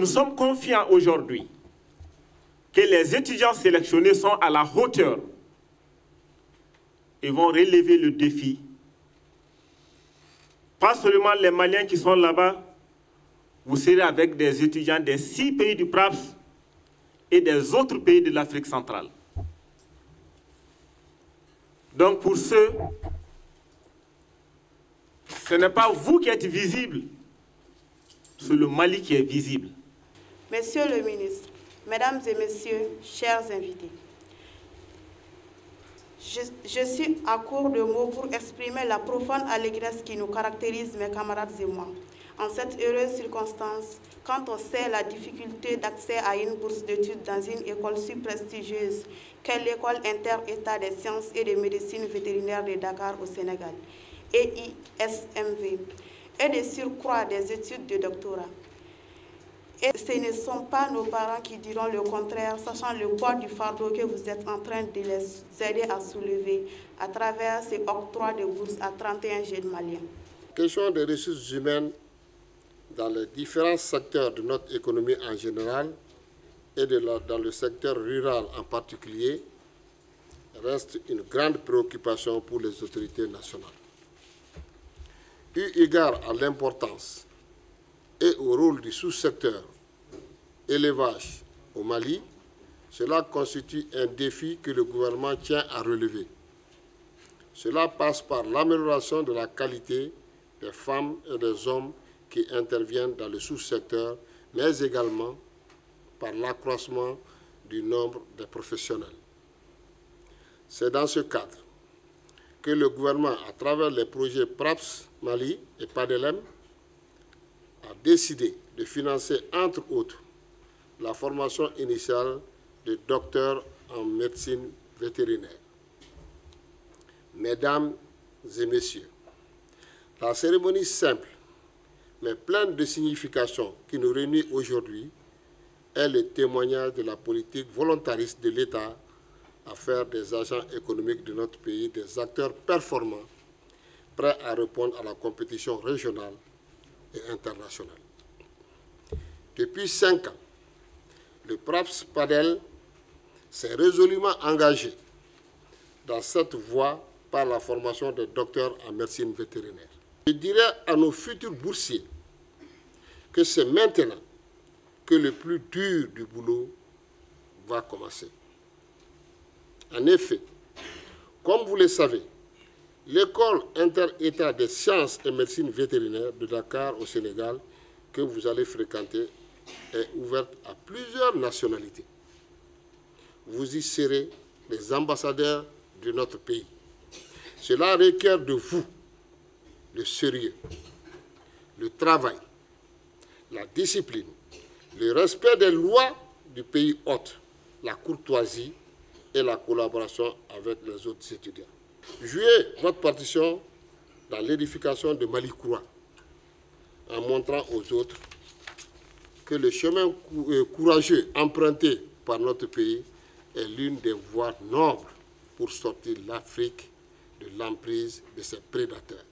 sommes confiants aujourd'hui que les étudiants sélectionnés sont à la hauteur et vont relever le défi. Pas seulement les Maliens qui sont là-bas, vous serez avec des étudiants des 6 pays du PRAPS et des autres pays de l'Afrique centrale. Donc pour ce n'est pas vous qui êtes visible, c'est le Mali qui est visible. Monsieur le ministre, Mesdames et Messieurs, chers invités, je suis à court de mots pour exprimer la profonde allégresse qui nous caractérise, mes camarades et moi. En cette heureuse circonstance, quand on sait la difficulté d'accès à une bourse d'études dans une école si prestigieuse qu'est l'École inter-État des sciences et de médecine vétérinaire de Dakar au Sénégal, EISMV, et de surcroît des études de doctorat. Et ce ne sont pas nos parents qui diront le contraire, sachant le poids du fardeau que vous êtes en train de les aider à soulever à travers ces octrois de bourses à 31 jeunes Maliens. La question des ressources humaines dans les différents secteurs de notre économie en général et dans le secteur rural en particulier reste une grande préoccupation pour les autorités nationales. Eu égard à l'importance et au rôle du sous-secteur élevage au Mali, cela constitue un défi que le gouvernement tient à relever. Cela passe par l'amélioration de la qualité des femmes et des hommes qui interviennent dans le sous-secteur, mais également par l'accroissement du nombre des professionnels. C'est dans ce cadre que le gouvernement, à travers les projets PRAPS Mali et PADELEM, a décidé de financer, entre autres, la formation initiale de docteurs en médecine vétérinaire. Mesdames et messieurs, la cérémonie simple, mais pleine de signification qui nous réunit aujourd'hui est le témoignage de la politique volontariste de l'État à faire des agents économiques de notre pays des acteurs performants, prêts à répondre à la compétition régionale et internationale. Depuis 5 ans, le PRAPS-PADEL s'est résolument engagé dans cette voie par la formation des docteurs en médecine vétérinaire. Je dirais à nos futurs boursiers que c'est maintenant que le plus dur du boulot va commencer. En effet, comme vous le savez, l'école inter-État des sciences et médecine vétérinaire de Dakar au Sénégal que vous allez fréquenter est ouverte à plusieurs nationalités. Vous y serez les ambassadeurs de notre pays. Cela requiert de vous le sérieux, le travail, la discipline, le respect des lois du pays hôte, la courtoisie et la collaboration avec les autres étudiants. Jouez votre partition dans l'édification de Mali Croix en montrant aux autres que le chemin courageux emprunté par notre pays est l'une des voies nobles pour sortir l'Afrique de l'emprise de ses prédateurs.